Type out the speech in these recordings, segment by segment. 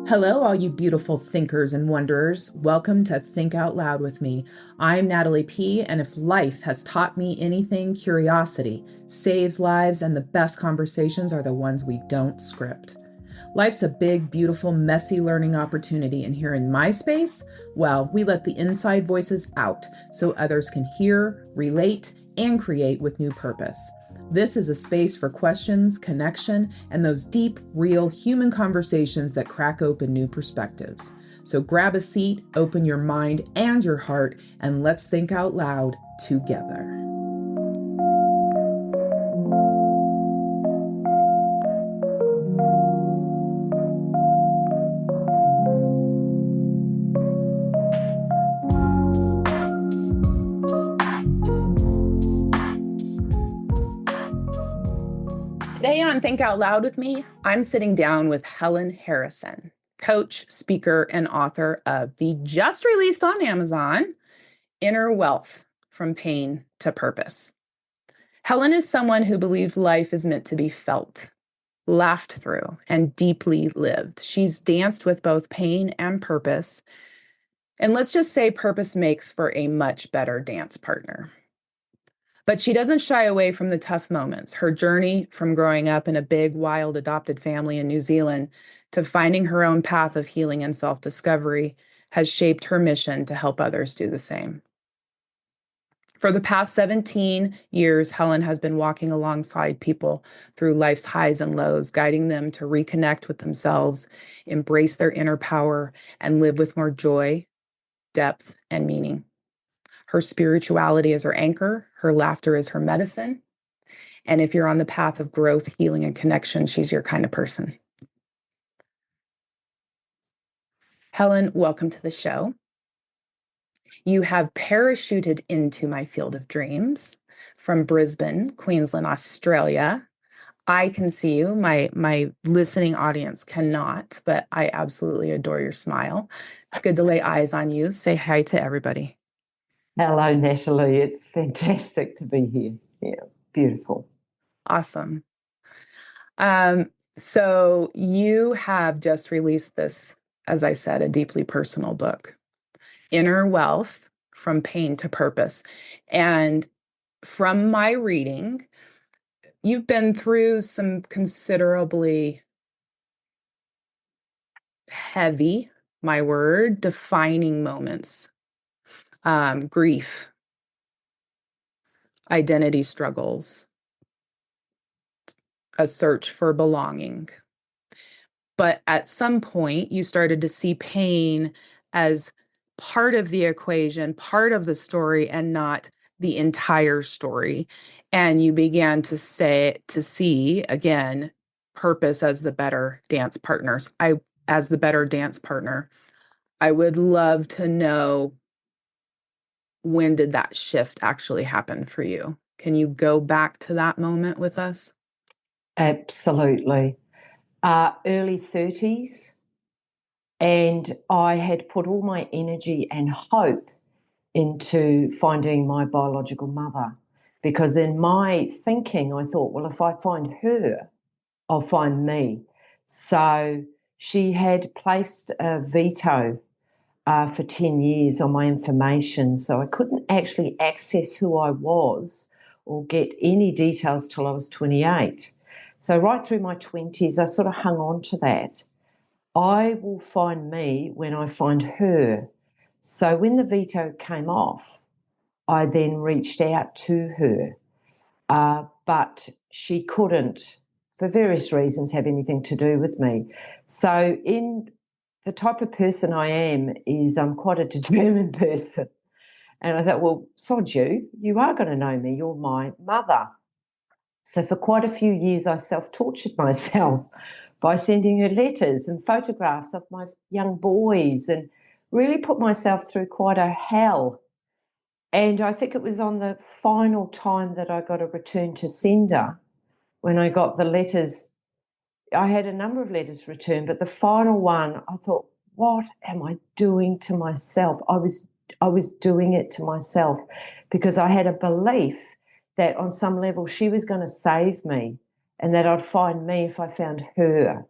Hello, all you beautiful thinkers and wanderers. Welcome to Think Out Loud with me. I'm Natalie P., and if life has taught me anything, curiosity saves lives, and the best conversations are the ones we don't script. Life's a big, beautiful, messy learning opportunity, and here in my space, well, we let the inside voices out so others can hear, relate, and create with new purpose. This is a space for questions, connection, and those deep, real human conversations that crack open new perspectives. So grab a seat, open your mind and your heart, and let's think out loud together. Today on Think Out Loud with me, I'm sitting down with Helen Harrison, coach, speaker, and author of the just released on Amazon, Inner Wealth, From Pain to Purpose. Helen is someone who believes life is meant to be felt, laughed through, and deeply lived. She's danced with both pain and purpose. And let's just say purpose makes for a much better dance partner. But she doesn't shy away from the tough moments. Her journey from growing up in a big, wild adopted family in New Zealand to finding her own path of healing and self-discovery has shaped her mission to help others do the same. For the past 17 years, Helen has been walking alongside people through life's highs and lows, guiding them to reconnect with themselves, embrace their inner power, and live with more joy, depth, and meaning. Her spirituality is her anchor, her laughter is her medicine. And if you're on the path of growth, healing, and connection, she's your kind of person. Helen, welcome to the show. You have parachuted into my field of dreams from Brisbane, Queensland, Australia. I can see you. My listening audience cannot, but I absolutely adore your smile. It's good to lay eyes on you. Say hi to everybody. Hello, Natalie. It's fantastic to be here. Yeah, beautiful. Awesome. So you have just released this, as I said, a deeply personal book, Inner Wealth, From Pain to Purpose. And from my reading, you've been through some considerably heavy, my word, defining moments, grief, identity struggles, a search for belonging. But at some point, you started to see pain as part of the equation, part of the story, and not the entire story. And you began to see again, purpose as the better dance partners. As the better dance partner, I would love to know, when did that shift actually happen for you? Can you go back to that moment with us? Absolutely. Early 30s, and I had put all my energy and hope into finding my biological mother, because in my thinking, I thought, well, if I find her, I'll find me. So she had placed a veto for 10 years on my information, so I couldn't actually access who I was or get any details till I was 28. So right through my 20s, I sort of hung on to that. I will find me when I find her. So when the veto came off, I then reached out to her, but she couldn't, for various reasons, have anything to do with me. So in the type of person I am is I'm quite a determined person. And I thought, well, sod you, you are going to know me. You're my mother. So for quite a few years, I self-tortured myself by sending her letters and photographs of my young boys and really put myself through quite a hell. And I think it was on the final time that I got a return to sender when I got the letters. I had a number of letters returned, but the final one, I thought, what am I doing to myself? I was doing it to myself because I had a belief that on some level she was going to save me and that I'd find me if I found her.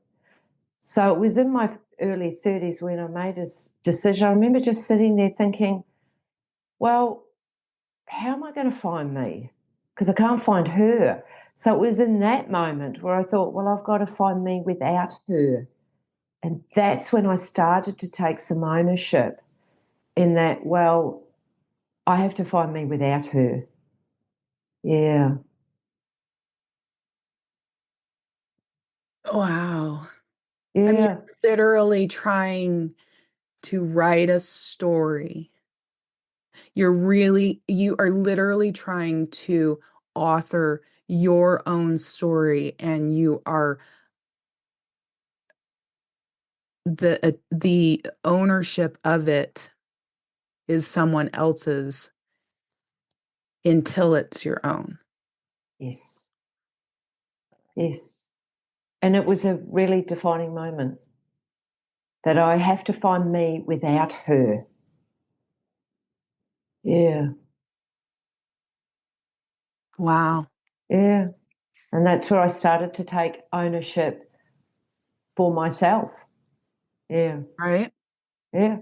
So it was in my early 30s when I made this decision. I remember just sitting there thinking, well, how am I going to find me? Because I can't find her. So it was in that moment where I thought, well, I've got to find me without her. And that's when I started to take some ownership in that, well, I have to find me without her. Yeah. Wow. I mean, Yeah. literally trying to write a story. You are literally trying to author your own story, and you are the ownership of it is someone else's until it's your own. Yes. Yes. And it was a really defining moment that I have to find me without her. Yeah. Wow. Yeah. And that's where I started to take ownership for myself. Yeah. Right? Yeah.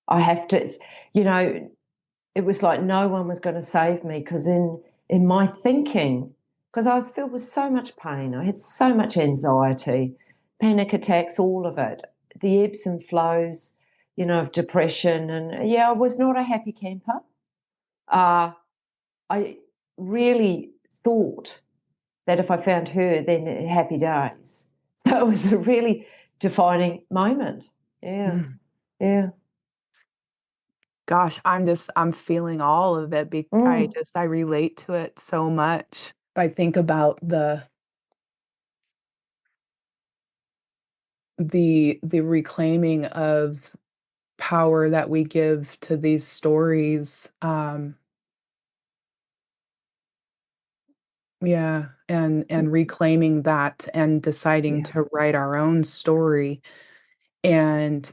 I have to, you know, it was like no one was going to save me because in my thinking, because I was filled with so much pain, I had so much anxiety, panic attacks, all of it, the ebbs and flows, of depression, and yeah, I was not a happy camper. I really thought that if I found her, then happy days. So it was a really defining moment. Yeah, Mm. yeah. Gosh, I'm feeling all of it. Mm, I relate to it so much. I think about the reclaiming of power that we give to these stories. Yeah, and reclaiming that and deciding yeah, to write our own story. And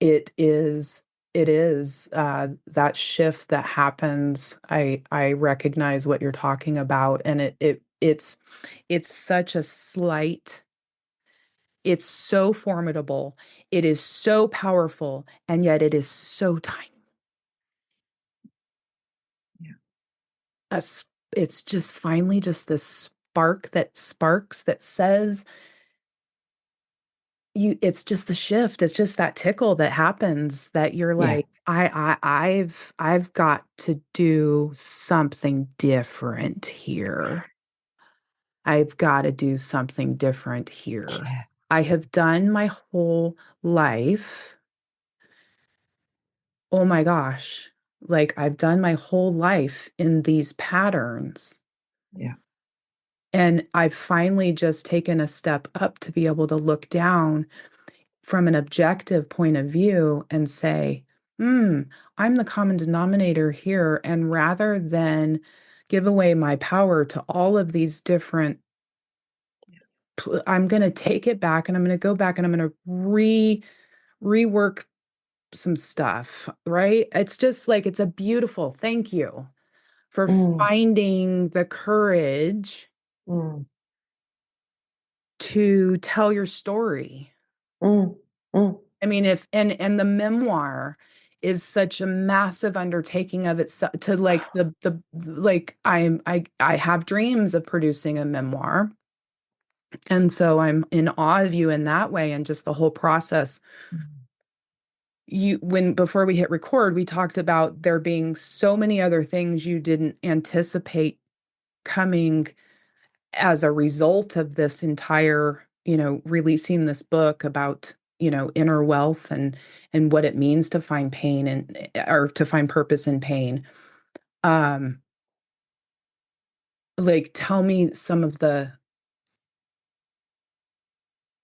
it is that shift that happens. I recognize what you're talking about, and it's such a slight, it's so formidable, it is so powerful, and yet it is so tiny. yeah, Us, it's just finally just this spark that sparks that says, it's just the shift, it's just that tickle that happens that you're yeah, like, I've got to do something different here. I've got to do something different here. yeah, I have done my whole life. Oh my gosh. Like, I've done my whole life in these patterns. yeah, And I've finally just taken a step up to be able to look down from an objective point of view and say, I'm the common denominator here. And rather than give away my power to all of these different, I'm going to take it back, and I'm going to go back, and I'm going to rework some stuff, right? It's just like, it's a beautiful, thank you for mm, finding the courage mm, to tell your story. mm, mm, I mean, if and the memoir is such a massive undertaking of itself, to like the like I have dreams of producing a memoir. And so I'm in awe of you in that way, and just the whole process. mm. You when Before we hit record, we talked about there being so many other things you didn't anticipate coming as a result of this entire, releasing this book about, inner wealth, and what it means to find pain, and or to find purpose in pain. Um, like, tell me some of the,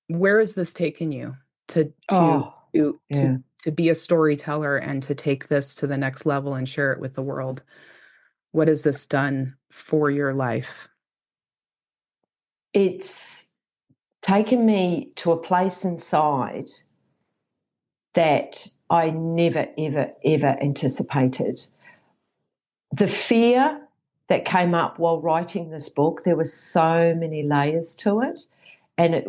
where has this taken you to to Oh, to to yeah. to be a storyteller and to take this to the next level and share it with the world? What has this done for your life? It's taken me to a place inside that I never, ever, ever anticipated. The fear that came up while writing this book, there were so many layers to it. And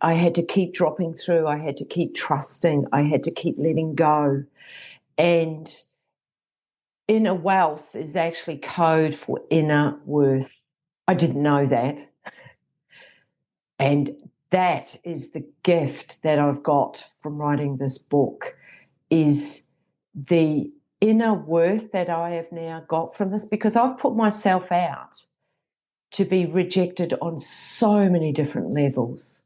I had to keep dropping through. I had to keep trusting. I had to keep letting go. And inner wealth is actually code for inner worth. I didn't know that. And that is the gift that I've got from writing this book, is the inner worth that I have now got from this, because I've put myself out to be rejected on so many different levels.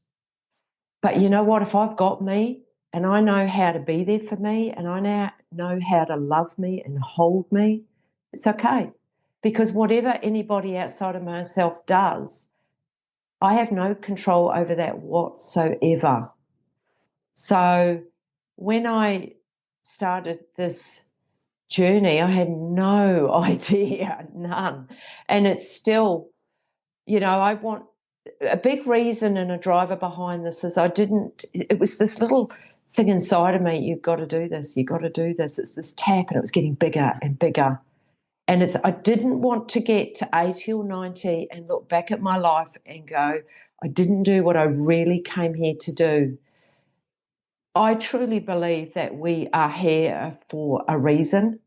But you know what? If I've got me and I know how to be there for me and I now know how to love me and hold me, it's okay. Because whatever anybody outside of myself does, I have no control over that whatsoever. So when I started this journey, I had no idea, none. And it's still, I want a big reason and a driver behind this is it was this little thing inside of me, you've got to do this, you've got to do this. It's this tap, and it was getting bigger and bigger. And I didn't want to get to 80 or 90 and look back at my life and go, I didn't do what I really came here to do. I truly believe that we are here for a reason.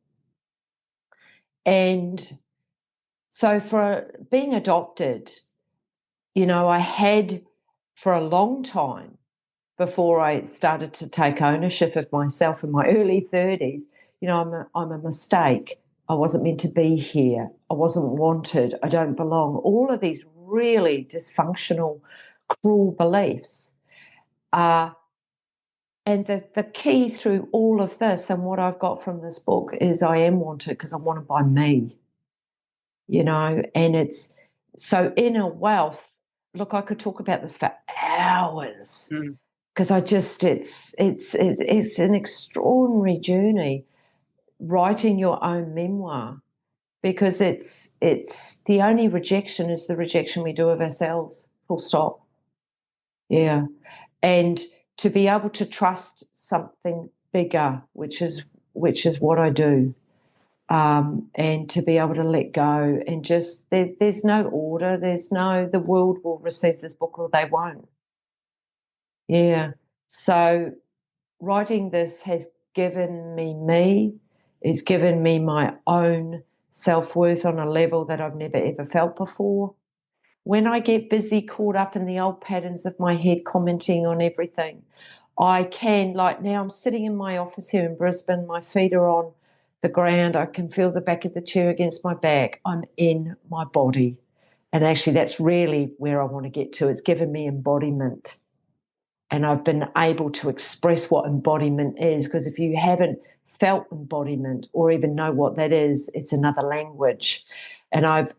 And so for being adopted, I had for a long time before I started to take ownership of myself in my early 30s, I'm a mistake. I wasn't meant to be here. I wasn't wanted. I don't belong. All of these really dysfunctional, cruel beliefs are. And the key through all of this, and what I've got from this book, is I am wanted because I'm wanted by me, and it's so inner wealth. Look, I could talk about this for hours because it's an extraordinary journey writing your own memoir, because it's the only rejection is the rejection we do of ourselves, full stop. Yeah. And to be able to trust something bigger, which is what I do, and to be able to let go, and just there's no order, the world will receive this book or they won't. Yeah. So writing this has given me, it's given me my own self-worth on a level that I've never ever felt before. When I get busy, caught up in the old patterns of my head, commenting on everything, I can, like now I'm sitting in my office here in Brisbane, my feet are on the ground, I can feel the back of the chair against my back, I'm in my body. And actually, that's really where I want to get to. It's given me embodiment. And I've been able to express what embodiment is, because if you haven't felt embodiment or even know what that is, it's another language. And I've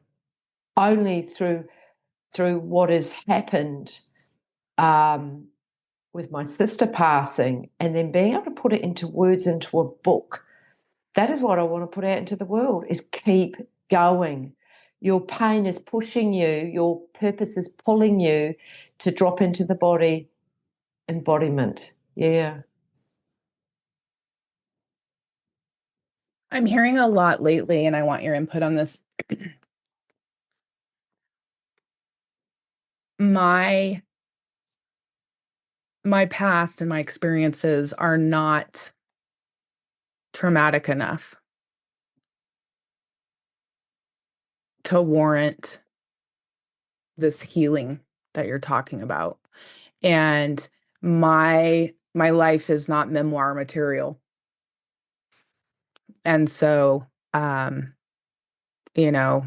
only through what has happened with my sister passing, and then being able to put it into words, into a book, that is what I want to put out into the world, is keep going. Your pain is pushing you, your purpose is pulling you to drop into the body. Embodiment. Yeah. I'm hearing a lot lately, and I want your input on this. My past and my experiences are not traumatic enough to warrant this healing that you're talking about. And my life is not memoir material. And so, you know,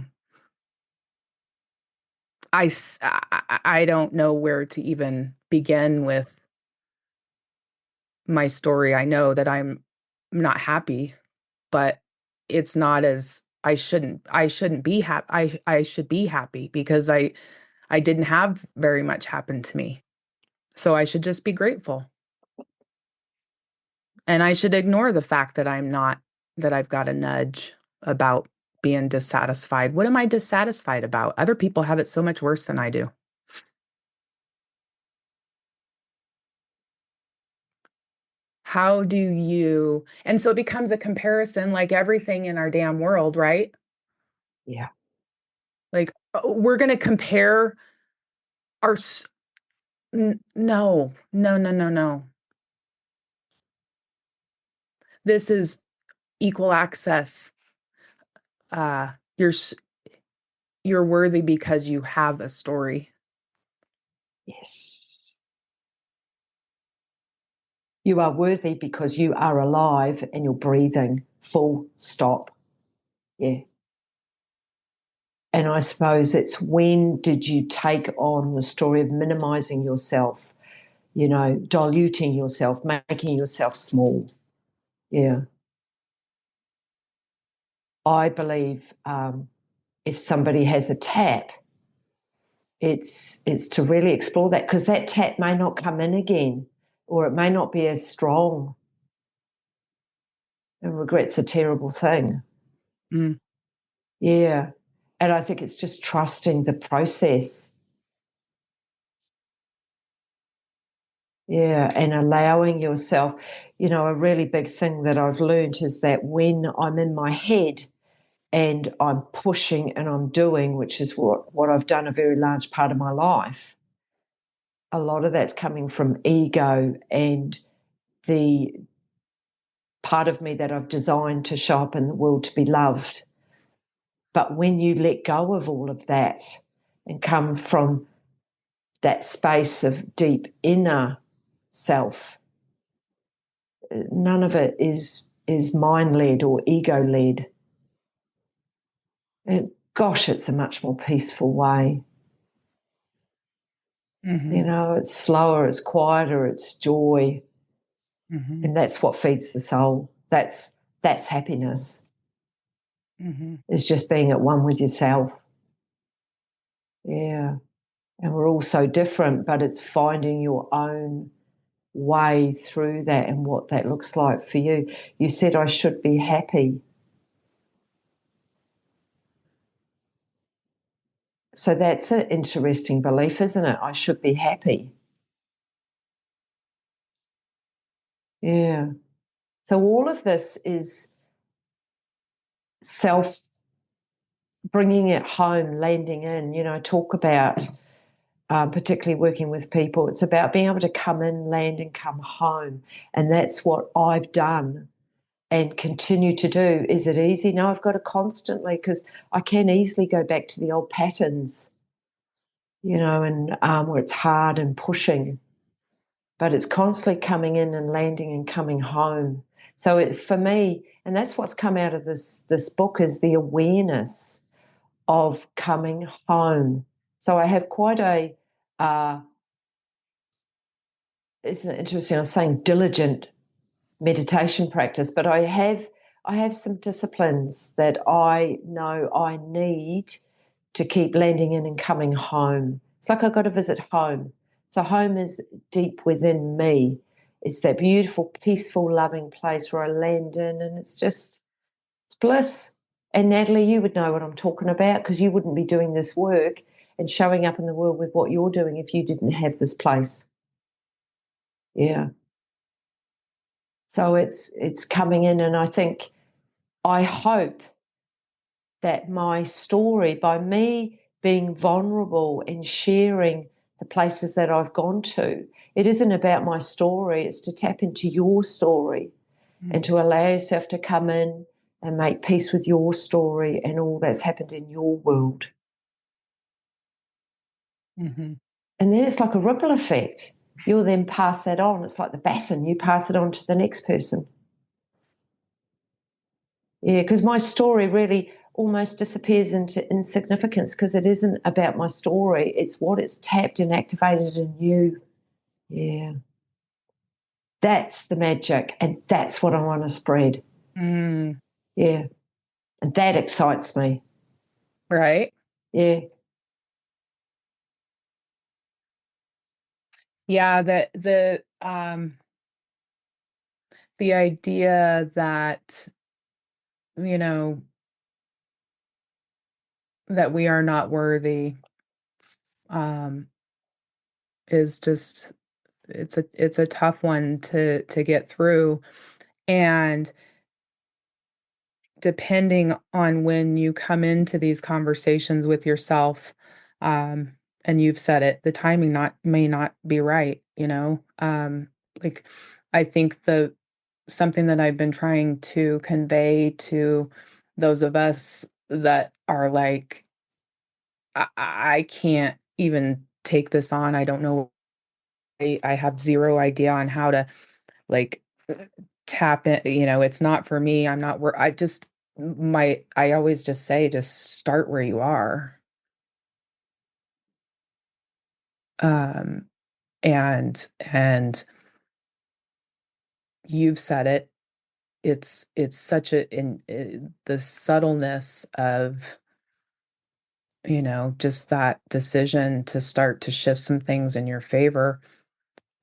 I don't know where to even begin with my story. I know that I'm not happy, but it's not as I shouldn't be happy. I should be happy because I didn't have very much happen to me. So I should just be grateful. And I should ignore the fact that that I've got a nudge about being dissatisfied. What am I dissatisfied about? Other people have it so much worse than I do. How do you, and so it becomes a comparison like everything in our damn world, right? Yeah. Like we're going to compare our No, no, no, no, no. This is equal access. Uh, you're you're worthy because you have a story. Yes. You are worthy because you are alive and you're breathing, full stop. Yeah. And I suppose it's, when did you take on the story of minimizing yourself, diluting yourself, making yourself small? Yeah. I believe if somebody has a tap, it's to really explore that, because that tap may not come in again, or it may not be as strong. And regret's a terrible thing. Mm. Yeah. And I think it's just trusting the process. Yeah. And allowing yourself, a really big thing that I've learned is that when I'm in my head and I'm pushing and I'm doing, which is what I've done a very large part of my life, a lot of that's coming from ego and the part of me that I've designed to show up in the world to be loved. But when you let go of all of that and come from that space of deep inner self, none of it is mind led or ego led. And gosh, it's a much more peaceful way. Mm-hmm. It's slower, it's quieter, it's joy, Mm-hmm. and that's what feeds the soul. That's happiness. Mm-hmm. Is just being at one with yourself. Yeah. And we're all so different, but it's finding your own way through that and what that looks like for you. You said I should be happy. So that's an interesting belief, isn't it? I should be happy. Yeah. So all of this is self bringing it home, landing in. Talk about particularly working with people. It's about being able to come in, land, and come home. And that's what I've done and continue to do. Is it easy? No, I've got to constantly, because I can easily go back to the old patterns, and where it's hard and pushing, but it's constantly coming in and landing and coming home. So for me, and that's what's come out of this book, is the awareness of coming home. So I have quite a, isn't it interesting? I was saying diligent meditation practice, but I have some disciplines that I know I need to keep landing in and coming home. It's like I've got to visit home. So home is deep within me. It's that beautiful, peaceful, loving place where I land in, and it's bliss. And Natalie, you would know what I'm talking about, because you wouldn't be doing this work and showing up in the world with what you're doing if you didn't have this place. Yeah. So it's coming in, and I hope that my story, by me being vulnerable and sharing the places that I've gone to, it isn't about my story, it's to tap into your story and to allow yourself to come in and make peace with your story and all that's happened in your world. Mm-hmm. And then it's like a ripple effect. You'll then pass that on. It's like the baton, you pass it on to the next person. Yeah, because my story really almost disappears into insignificance, because it isn't about my story. It's what it's tapped and activated in you. Yeah. That's the magic. And that's what I want to spread. Mm. Yeah. And that excites me. Right. Yeah. Yeah, the idea that, you know, that we are not worthy, um, is just, it's a tough one to get through. And depending on when you come into these conversations with yourself, um, and you've said it, the timing not may not be right, you know. Like I think the something that I've been trying to convey to those of us that are like, I can't even take this on. I don't know. I have zero idea on how to like tap in, you know, it's not for me. I'm not where I just I always just say, just start where you are. Um, and you've said it. It's such the subtleness of, you know, just that decision to start to shift some things in your favor.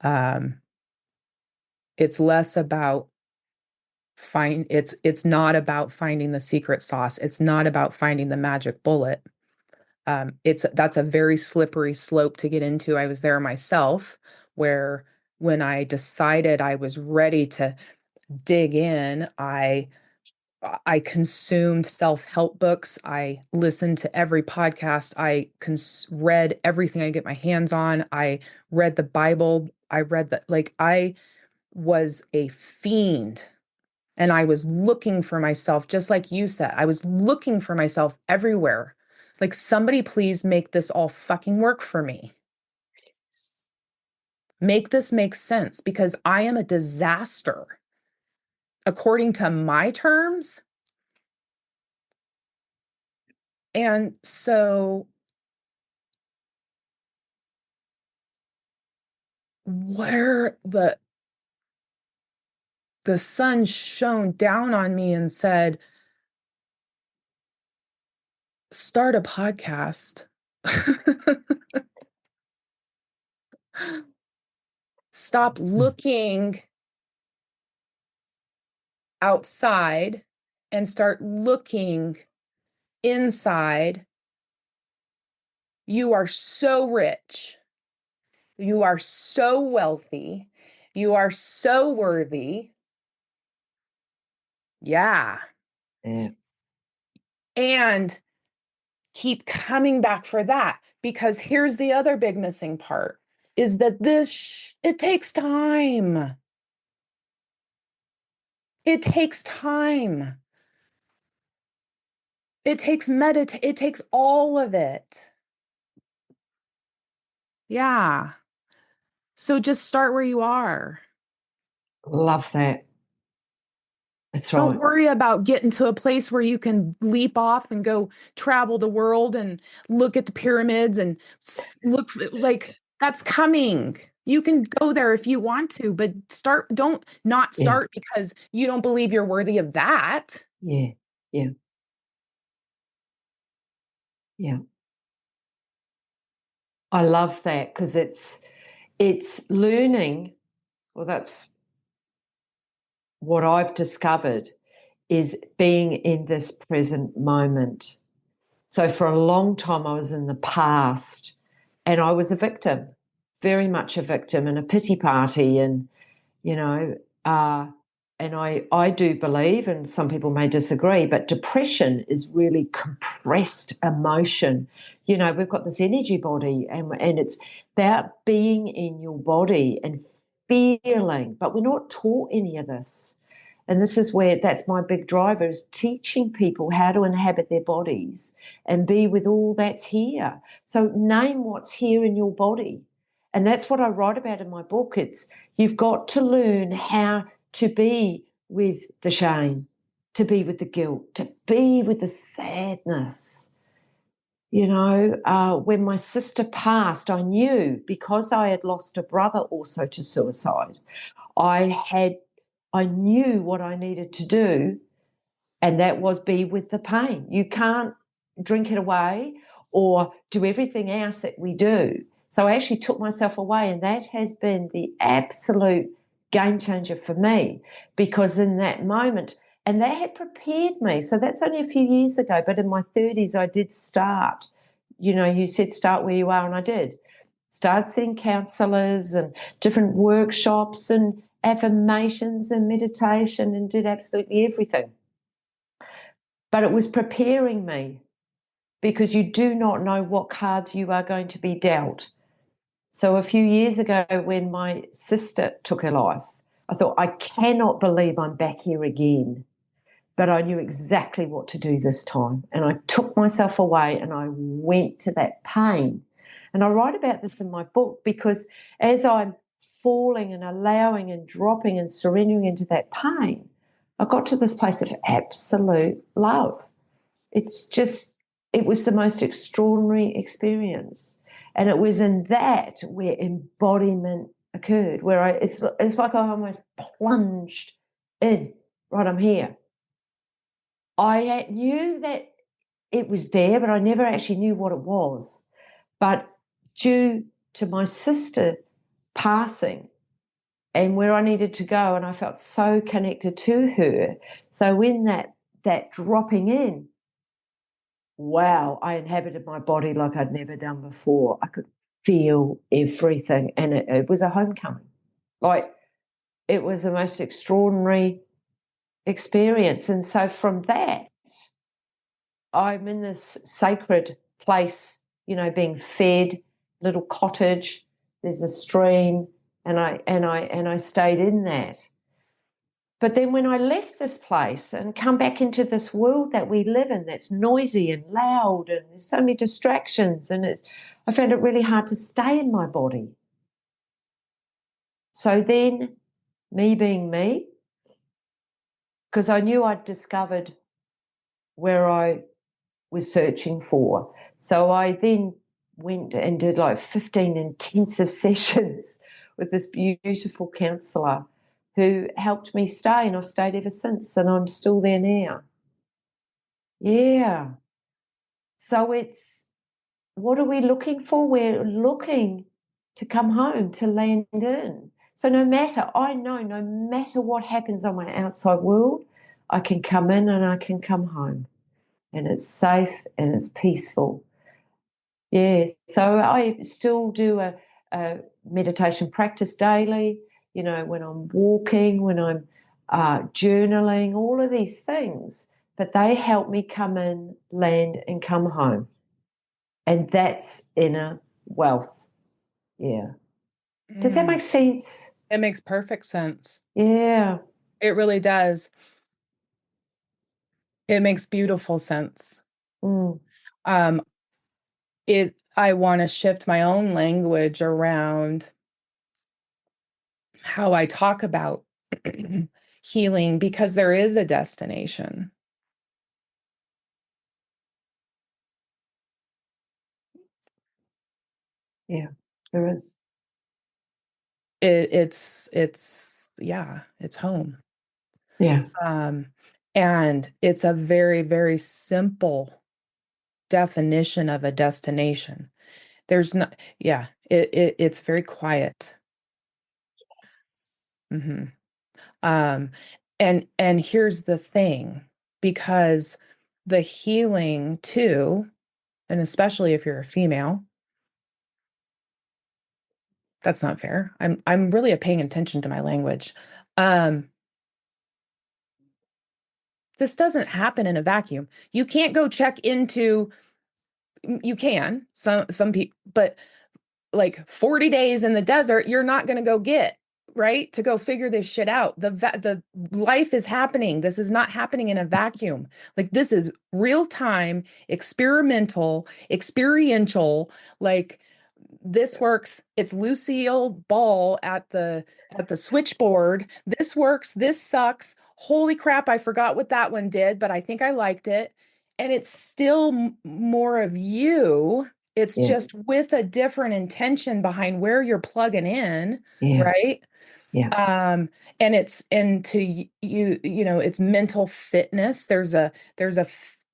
Um, it's less about it's not about finding the secret sauce. It's not about finding the magic bullet. That's a very slippery slope to get into. I was there myself, where when I decided I was ready to dig in, I consumed self-help books. I listened to every podcast. I read everything I get my hands on. I read the Bible. I read that, like, I was a fiend, and I was looking for myself, just like you said. I was looking for myself everywhere. Like, somebody please make this all fucking work for me. Make this make sense, because I am a disaster. According to my terms, and so where the sun shone down on me and said, start a podcast. Stop looking outside and start looking inside. You are so rich. You are so wealthy. You are so worthy. Yeah. Yeah. And keep coming back for that, because here's the other big missing part, is that it takes time. It takes time. It takes it takes all of it. Yeah. So just start where you are. Love that. That's Don't right. worry about getting to a place where you can leap off and go travel the world and look at the pyramids and look like that's coming. You can go there if you want to, but don't not Yeah. start because you don't believe you're worthy of that. Yeah. Yeah. Yeah. I love that, because it's learning. Well, that's what I've discovered, is being in this present moment. So for a long time, I was in the past, and I was a victim, very much a victim, and a pity party. And, you know, and I do believe, and some people may disagree, but depression is really compressed emotion. You know, we've got this energy body, and it's about being in your body and feeling, but we're not taught any of this. And this is where that's my big driver, is teaching people how to inhabit their bodies and be with all that's here. So name what's here in your body. And that's what I write about in my book. It's you've got to learn how to be with the shame, to be with the guilt, to be with the sadness. You know, when my sister passed, I knew, because I had lost a brother also to suicide, I knew what I needed to do, and that was be with the pain. You can't drink it away or do everything else that we do. So I actually took myself away, and that has been the absolute game changer for me, because in that moment, and that had prepared me. So that's only a few years ago, but in my 30s, I did start. You know, you said start where you are, and I did. Start seeing counsellors and different workshops and affirmations and meditation, and did absolutely everything. But it was preparing me. because you do not know what cards you are going to be dealt. So a few years ago, when my sister took her life, I thought, I cannot believe I'm back here again. But I knew exactly what to do this time. And I took myself away and I went to that pain. And I write about this in my book because as I'm falling and allowing and dropping and surrendering into that pain, I got to this place of absolute love. It's just, it was the most extraordinary experience. And it was in that where embodiment occurred, where it's like I almost plunged in, right, I'm here. I knew that it was there, but I never actually knew what it was. But due to my sister passing and where I needed to go, and I felt so connected to her. So when that dropping in, wow, I inhabited my body like I'd never done before. I could feel everything, and it was a homecoming. Like, it was the most extraordinary experience. And so from that, I'm in this sacred place, being fed, little cottage. There's a stream, and I stayed in that. But then when I left this place and come back into this world that we live in, that's noisy and loud, and there's so many distractions, and I found it really hard to stay in my body. So then, me being me, because I knew I'd discovered where I was searching for. So I then went and did like 15 intensive sessions with this beautiful counsellor who helped me stay, and I've stayed ever since, and I'm still there now. Yeah. So it's, what are we looking for? We're looking to come home, to land in. So I know no matter what happens on my outside world, I can come in and I can come home. And it's safe and it's peaceful. Yes. So I still do a meditation practice daily, when I'm walking, when I'm journaling, all of these things. But they help me come in, land, and come home. And that's inner wealth. Yeah. Does that Mm, make sense? it makes perfect sense. Yeah. It really does. It makes beautiful sense. Mm. Um, I want to shift my own language around how I talk about healing, because there is a destination. Yeah. There is. It's home. Yeah. And it's a very, very simple definition of a destination. There's not, yeah, it's very quiet. hmm Um, and here's the thing, because the healing too, and especially if you're a female, that's not fair. I'm really paying attention to my language. Um, this doesn't happen in a vacuum. You can't go check into, you can, some people, but like 40 days in the desert, you're not going to go get, right? To go figure this shit out. The life is happening. This is not happening in a vacuum. Like, this is real time, experimental, experiential, like, this works. It's Lucille Ball at the switchboard. This works. This sucks. Holy crap, I forgot what that one did, but I think I liked it. And it's still more of you. It's Yeah. just with a different intention behind where you're plugging in, Yeah. right? Yeah. And it's into it's mental fitness.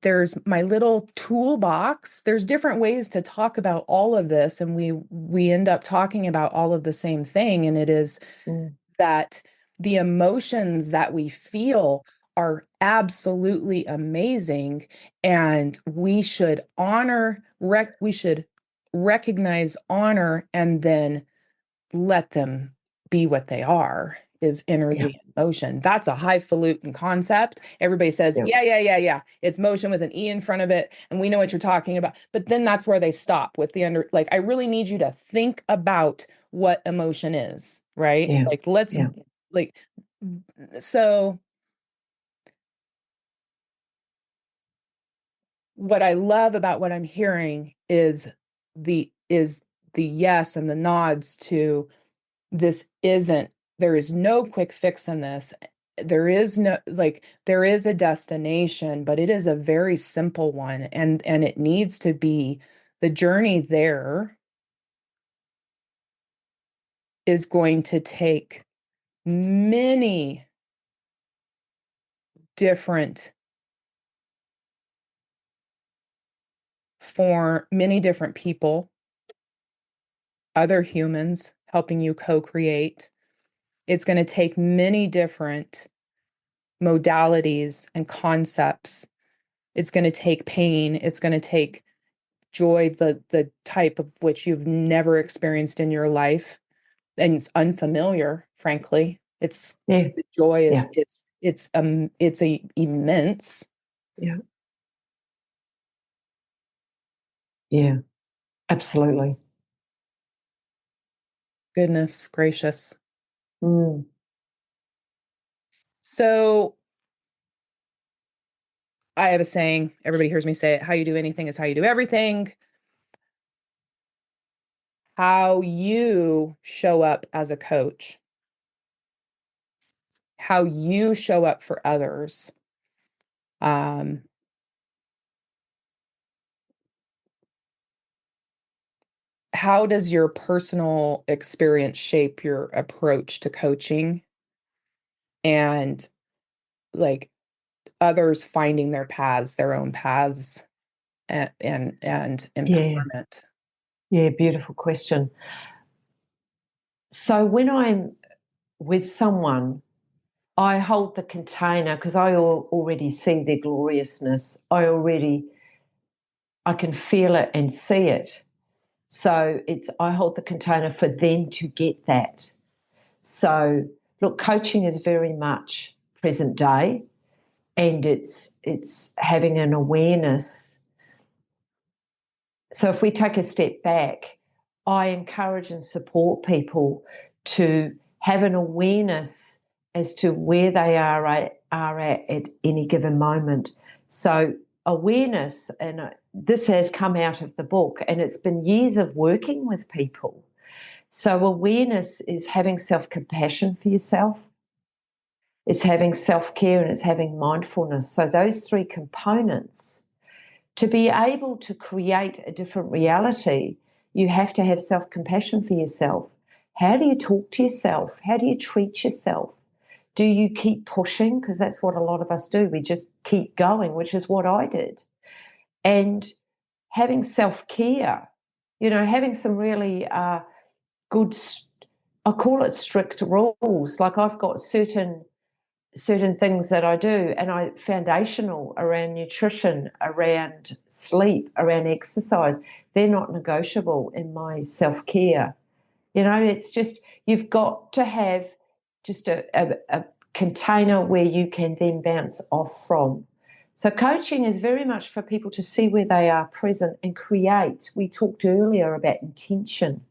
There's my little toolbox. There's different ways to talk about all of this, and we end up talking about all of the same thing. And it is Mm. that the emotions that we feel are absolutely amazing, and we should we should recognize, honor, and then let them be what they are. is Yeah. energy and motion. That's a highfalutin concept. Everybody says, Yeah. yeah. It's motion with an E in front of it. And we know what you're talking about. But then that's where they stop with the like, I really need you to think about what emotion is, right? Yeah. Like, let's, Yeah. like, so what I love about what I'm hearing is the yes and the nods to this isn't, there is no quick fix in this. There is no, like, there is a destination, but it is a very simple one. And it needs to be, the journey there is going to take many different many different people, other humans helping you co-create. It's going to take many different modalities and concepts. It's going to take pain. It's going to take joy, the type of which you've never experienced in your life. And it's unfamiliar, frankly. It's Yeah. the joy is Yeah. it's a immense. Yeah. Yeah. Absolutely. Goodness gracious. Mm. So I have a saying, everybody hears me say it, how you do anything is how you do everything. How you show up as a coach, how you show up for others. Um, how does your personal experience shape your approach to coaching and like others finding their paths, their own paths and Yeah. empowerment? Yeah. Beautiful question. So when I'm with someone, I hold the container because I already see their gloriousness. I can feel it and see it. So I hold the container for them to get that. So look, coaching is very much present day, and it's having an awareness. So if we take a step back, I encourage and support people to have an awareness as to where they are at any given moment. So awareness, and this has come out of the book, and it's been years of working with people. So awareness is having self-compassion for yourself. It's having self-care and it's having mindfulness. So those three components, to be able to create a different reality, you have to have self-compassion for yourself. How do you talk to yourself? How do you treat yourself? Do you keep pushing? Because that's what a lot of us do. We just keep going, which is what I did. And having self-care, having some really good, I call it strict rules. Like I've got certain things that I do, and I foundational around nutrition, around sleep, around exercise. They're not negotiable in my self-care. It's just you've got to have just a container where you can then bounce off from. So coaching is very much for people to see where they are present and create. We talked earlier about intention.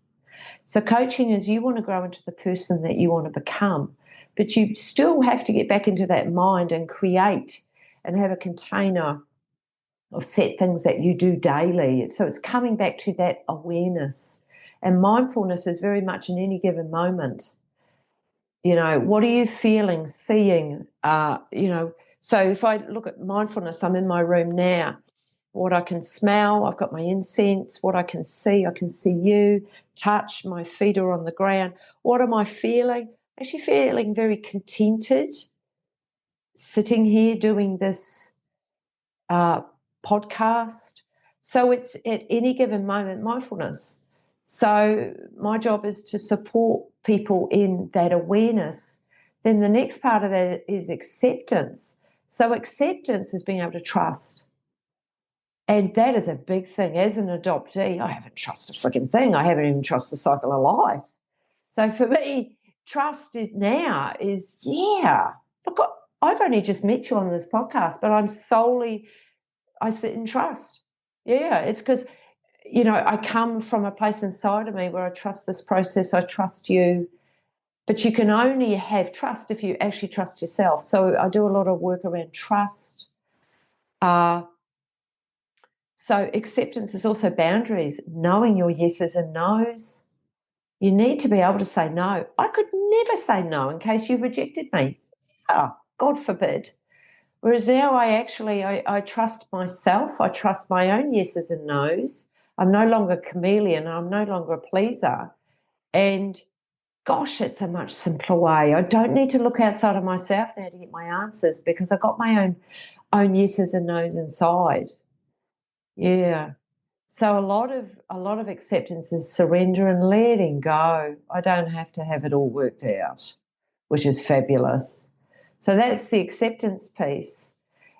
So coaching is you want to grow into the person that you want to become, but you still have to get back into that mind and create and have a container of set things that you do daily. So it's coming back to that awareness. And mindfulness is very much in any given moment. What are you feeling, seeing? So if I look at mindfulness, I'm in my room now. What I can smell, I've got my incense. What I can see you, touch, my feet are on the ground. What am I feeling? Actually feeling very contented, sitting here doing this podcast. So it's at any given moment mindfulness. So my job is to support people in that awareness. Then the next part of that is acceptance. So acceptance is being able to trust. And that is a big thing. As an adoptee, I haven't trusted a freaking thing. I haven't even trusted the cycle of life. So for me, trust is now is, yeah, look, I've only just met you on this podcast, but I sit in trust. Yeah, it's because, I come from a place inside of me where I trust this process, I trust you, but you can only have trust if you actually trust yourself. So I do a lot of work around trust. So acceptance is also boundaries, knowing your yeses and nos. You need to be able to say no. I could never say no in case you rejected me. Oh, God forbid. Whereas now I trust myself. I trust my own yeses and nos. I'm no longer a chameleon. I'm no longer a pleaser. And gosh, it's a much simpler way. I don't need to look outside of myself now to get my answers because I've got my own yeses and nos inside. Yeah. So a lot of acceptance is surrender and letting go. I don't have to have it all worked out, which is fabulous. So that's the acceptance piece.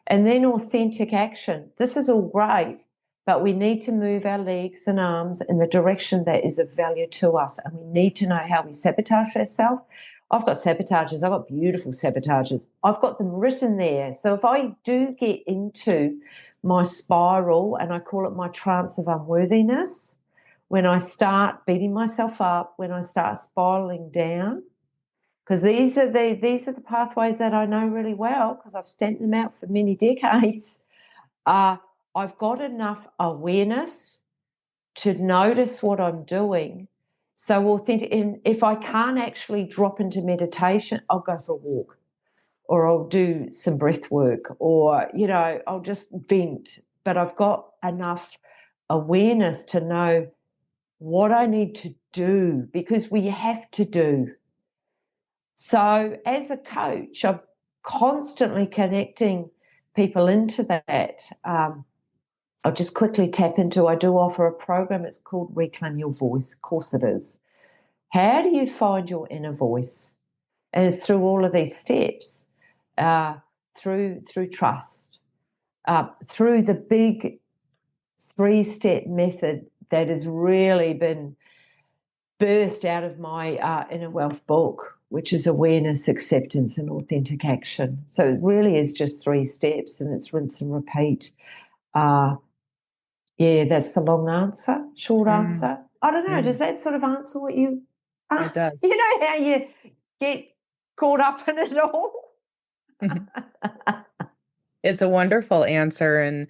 And then authentic action. This is all great, but we need to move our legs and arms in the direction that is of value to us. And we need to know how we sabotage ourselves. I've got sabotages. I've got beautiful sabotages. I've got them written there. So if I do get into my spiral, and I call it my trance of unworthiness, when I start beating myself up, when I start spiraling down, because these are the pathways that I know really well because I've stamped them out for many decades. I've got enough awareness to notice what I'm doing. So authentic, and if I can't actually drop into meditation, I'll go for a walk or I'll do some breath work or, I'll just vent. But I've got enough awareness to know what I need to do because we have to do. So as a coach, I'm constantly connecting people into that. I'll just quickly tap into, I do offer a program. It's called Reclaim Your Voice. Of course it is. How do you find your inner voice? And it's through all of these steps, through trust, through the big 3-step method that has really been birthed out of my Inner Wealth book, which is awareness, acceptance, and authentic action. So it really is just 3 steps, and it's rinse and repeat. Yeah, that's the long answer, short answer. I don't know. Does that sort of answer what you? It does. You know how you get caught up in it all. It's a wonderful answer,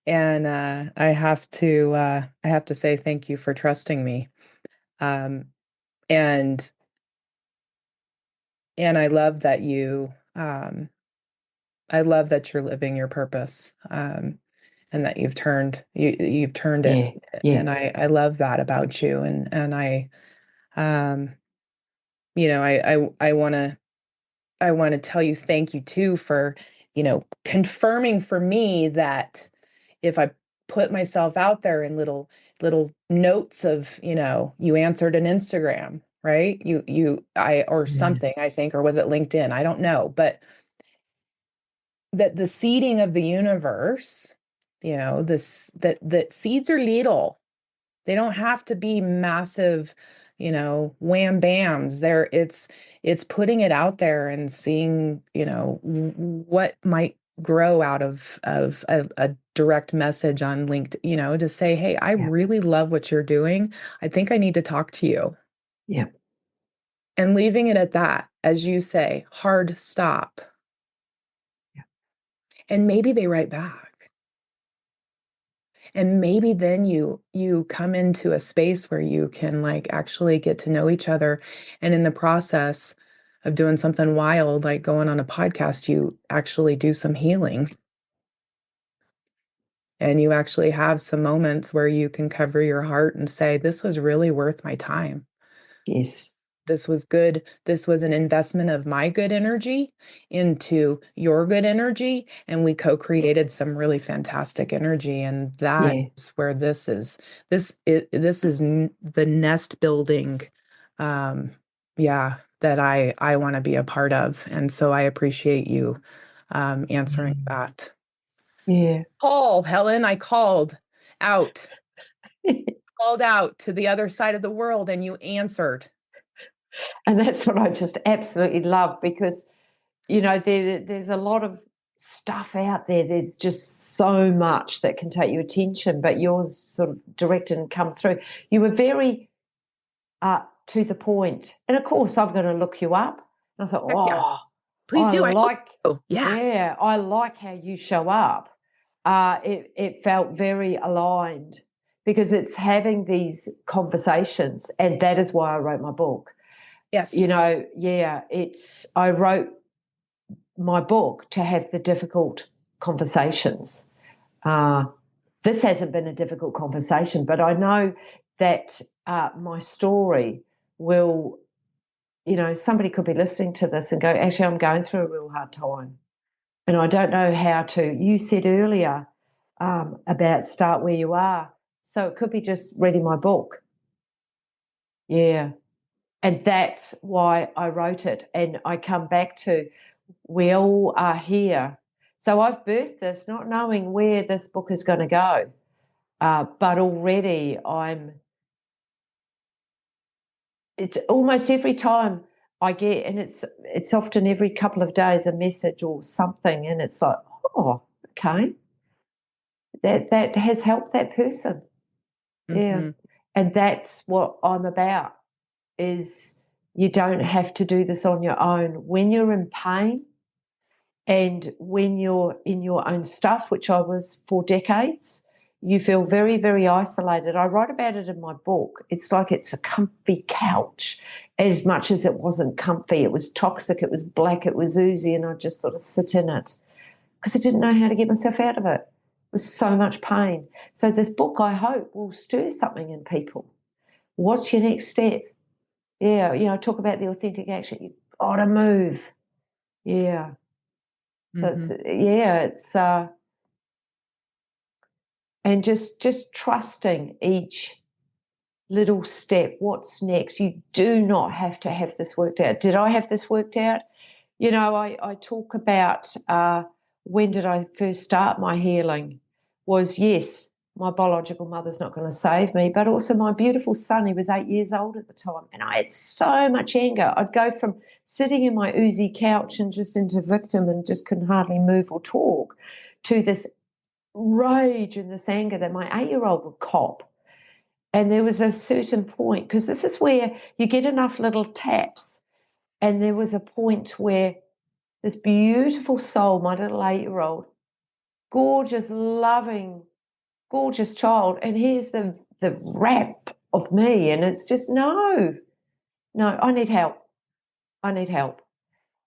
and I have to say thank you for trusting me. And I love that I love that you're living your purpose, and that you've turned it. Yeah, yeah, And I love that about you. And um, I want to tell you thank you too for, confirming for me that if I put myself out there in little notes of, you answered an Instagram, right? Or yeah, something, I think, or was it LinkedIn? I don't know, but that the seeding of the universe, that seeds are little. They don't have to be massive, wham bams. It's putting it out there and seeing, what might grow out of a direct message on LinkedIn, to say, hey, I yeah, really love what you're doing. I think I need to talk to you. yeah, And leaving it at that, as you say, hard stop. yeah. And maybe they write back. And maybe then you come into a space where you can like actually get to know each other. And in the process of doing something wild, like going on a podcast, you actually do some healing. And you actually have some moments where you can cover your heart and say, this was really worth my time. Yes, This was good. This was an investment of my good energy into your good energy. And we co-created some really fantastic energy. And that yeah, is where this is the nest building. Yeah, that I want to be a part of. And so I appreciate you answering that. yeah. Helen, I out, called out to the other side of the world and you answered. And that's what I just absolutely love, because, you know, there's a lot of stuff out there. There's just so much that can take your attention, but yours sort of directed and come through. You were very to the point. And of course, I'm going to look you up. And I thought, Heck yeah. oh, Please do. I hope so. Yeah. yeah, I like how you show up. It felt very aligned, because it's having these conversations, and that is why I wrote my book. You Yes. know, yeah, I wrote my book to have the difficult conversations. Uh, this hasn't been a difficult conversation, but I know that my story will, you know, somebody could be listening to this and go, actually, I'm going through a real hard time. And I don't know how to. You said earlier about start where you are. So it could be just reading my book. Yeah. And that's why I wrote it. And I come back to, we all are here. So I've birthed this not knowing where this book is going to go. But already it's almost every time I get, and it's often every couple of days, a message or something. And it's like, oh, okay. That has helped that person. Yeah. Mm-hmm. And that's what I'm about, is you don't have to do this on your own. When you're in pain and when you're in your own stuff, which I was for decades, you feel very, very isolated. I write about it in my book. It's like it's a comfy couch, as much as it wasn't comfy. It was toxic, it was black, it was oozy, and I just sort of sit in it because I didn't know how to get myself out of it. It was so much pain. So this book, I hope, will stir something in people. What's your next step? Yeah, you know, talk about the authentic action. You've got to move. Yeah. So Mm-hmm. it's and just trusting each little step. What's next? You do not have to have this worked out. Did I have this worked out? You know, I talk about when did I first start my healing? Was, yes, my biological mother's not going to save me, but also my beautiful son. He was 8 years old at the time, and I had so much anger. I'd go from sitting in my oozy couch and just into victim and just couldn't hardly move or talk, to this rage and this anger that my 8-year-old would cop. And there was a certain point, because this is where you get enough little taps. And there was a point where this beautiful soul, my little 8-year-old, gorgeous, loving, gorgeous child, and here's the rap of me, and it's just no, I need help. I need help.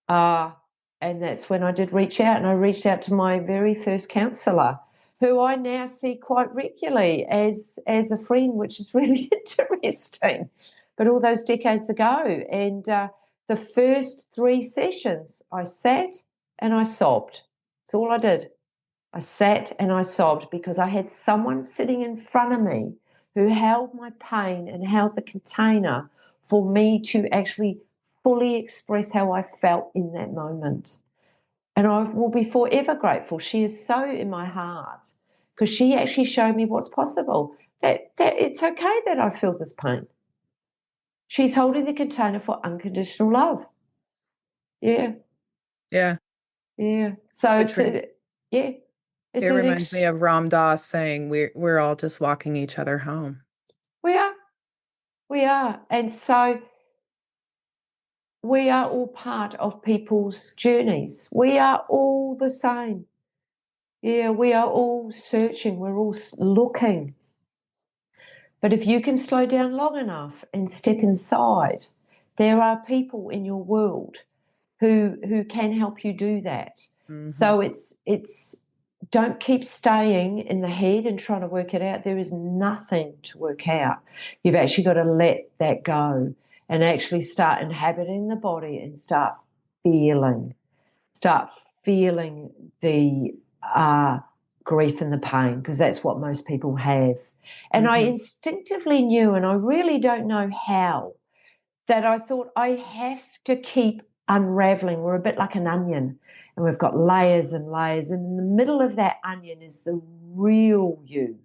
Uh, and that's when I did reach out, and I reached out to my very first counsellor, who I now see quite regularly as a friend, which is really interesting. But all those decades ago, and the first 3 sessions, I sat and I sobbed. That's all I did. I sat and I sobbed because I had someone sitting in front of me who held my pain and held the container for me to actually fully express how I felt in that moment. And I will be forever grateful. She is so in my heart, because she actually showed me what's possible, that it's okay that I feel this pain. She's holding the container for unconditional love. Yeah, Yeah. yeah. So yeah, It it's reminds me of Ram Dass saying we're all just walking each other home. we are, we are. And so we are all part of people's journeys. We are all the same. Yeah, we are all searching. We're all looking. But if you can slow down long enough and step inside, there are people in your world who can help you do that. Mm-hmm. So it's don't keep staying in the head and trying to work it out. There is nothing to work out. You've actually got to let that go and actually start inhabiting the body and feeling, start feeling the grief and the pain, because that's what most people have. And I Mm-hmm. instinctively knew, and I really don't know how, that I thought I have to keep unraveling. We're a bit like an onion, and we've got layers and layers. And in the middle of that onion is the real you,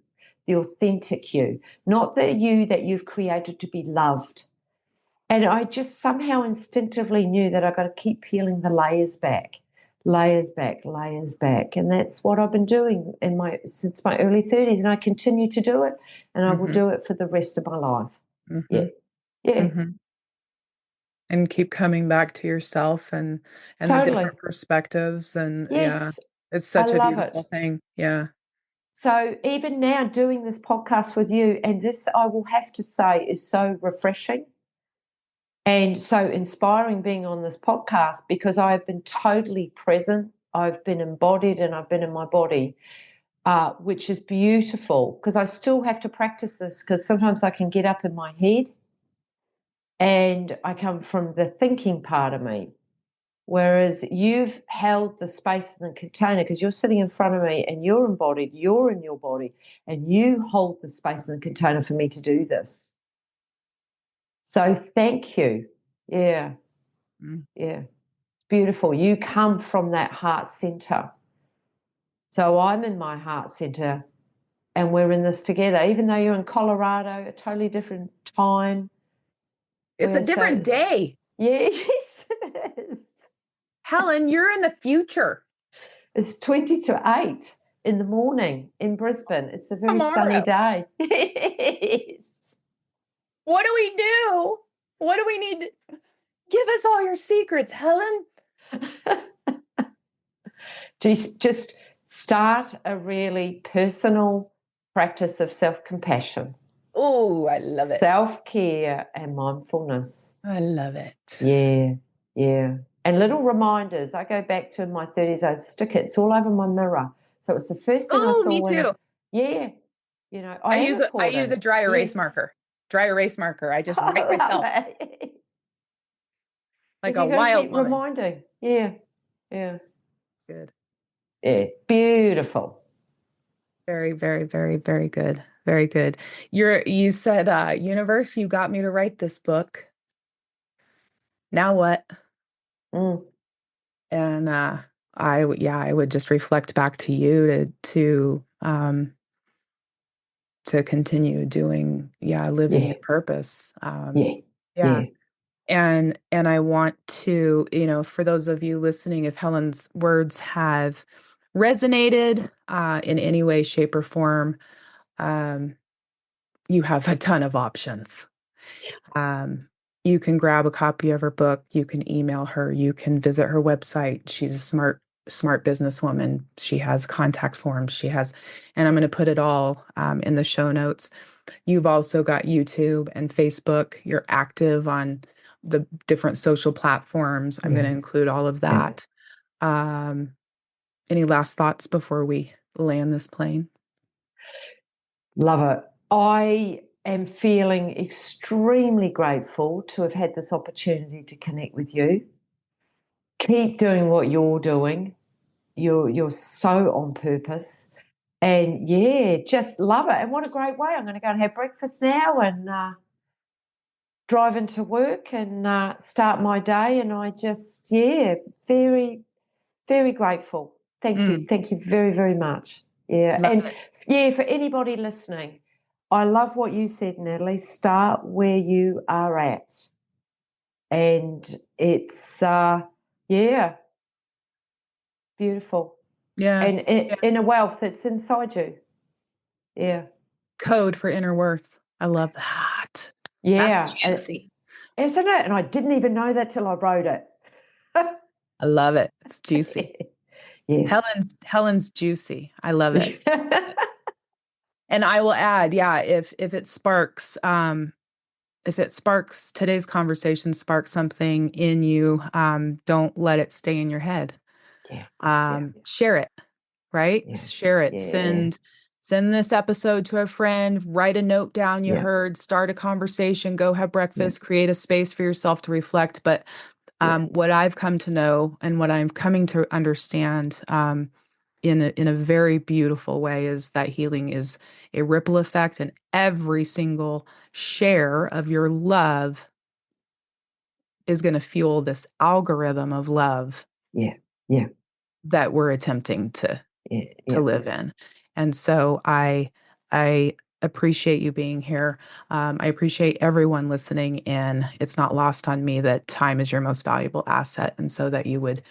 the authentic you, not the you that you've created to be loved. And I just somehow instinctively knew that I got to keep peeling the layers back, layers back, layers back. And that's what I've been doing since my early 30s. And I continue to do it, and I will Mm-hmm. do it for the rest of my life. Mm-hmm. Yeah. Yeah. Mm-hmm. And keep coming back to yourself and the Totally. different perspectives. And yeah, Yes. it's I such a love beautiful it. thing. Yeah. So even now doing this podcast with you, and this I will have to say is so refreshing and so inspiring being on this podcast, because I've been totally present. I've been embodied and I've been in my body, which is beautiful, because I still have to practice this, because sometimes I can get up in my head and I come from the thinking part of me. Whereas you've held the space in the container, because you're sitting in front of me and you're embodied, you're in your body, and you hold the space in the container for me to do this. So thank you. Yeah, Mm. yeah. Beautiful. You come from that heart center. So I'm in my heart center, and we're in this together. Even though you're in Colorado, a totally different time. It's a We're different so, day. yeah, yes, it is. Helen, you're in the future. It's 20 to 8 in the morning in Brisbane. It's a very sunny Tomorrow. day. Yes. What do we do? What do we need to give us all your secrets, Helen? Just start a really personal practice of self-compassion, Oh, I love it. self-care, and mindfulness. I love it. Yeah, yeah. And little reminders. I go back to my 30s, I'd stick it. It's all over my mirror. So it's the first thing I Oh, saw me when too. yeah, I am I use a recording. dry erase Yes. marker. Dry erase marker. I just I write love myself it. like Because a you got to wild keep woman. reminding. Yeah, yeah, Good. yeah. Beautiful. Very, very, very, very good. Very good. You said, universe, you got me to write this book. Now what? Mm, And I would just reflect back to you to continue doing, living yeah, your purpose. yeah, Yeah. yeah, And I want to, for those of you listening, if Helen's words have resonated in any way, shape, or form, um, you have a ton of options. Um, you can grab a copy of her book. You can email her. You can visit her website. She's a smart businesswoman. She has contact forms. And I'm going to put it all in the show notes. You've also got YouTube and Facebook. You're active on the different social platforms. I'm going yeah, to include all of yeah. that. Um, any last thoughts before we land this plane? Love it. I am feeling extremely grateful to have had this opportunity to connect with you. Keep doing what you're doing. You're so on purpose. And yeah, just love it. And what a great way. I'm going to go and have breakfast now and drive into work and start my day. And I just, yeah, very, very grateful. Thank you. Mm, Thank you very, very much. Yeah. love And it. yeah, for anybody listening, I love what you said, Natalie. Start where you are at. And it's, yeah, beautiful. Yeah. And Yeah. inner wealth, it's inside you. Yeah. Code for inner worth. I love that. That's Yeah. juicy. Isn't it? And I didn't even know that till I wrote it. I love it. It's juicy. Yeah. Helen's juicy. I love it. And I will add, yeah, if it sparks today's conversation sparks something in you, don't let it stay in your head. Yeah. Yeah. Share it, right? Yeah. Share it. Yeah. Send this episode to a friend, write a note down you Yeah. heard, start a conversation, go have Yeah. breakfast, create a space for yourself to reflect. But Yeah. what I've come to know and what I'm coming to understand in a very beautiful way is that healing is a ripple effect, and every single share of your love is going to fuel this algorithm of love Yeah. Yeah. that we're attempting to Yeah. to Yeah. live in. And so I appreciate you being here. I appreciate everyone listening in. It's not lost on me that time is your most valuable asset, and so that you would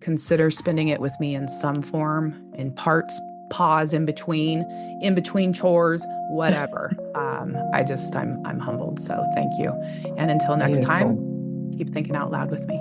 consider spending it with me in some form, in parts, pause in between chores, whatever. I'm humbled. So thank you. And until next time, Beautiful. keep thinking out loud with me.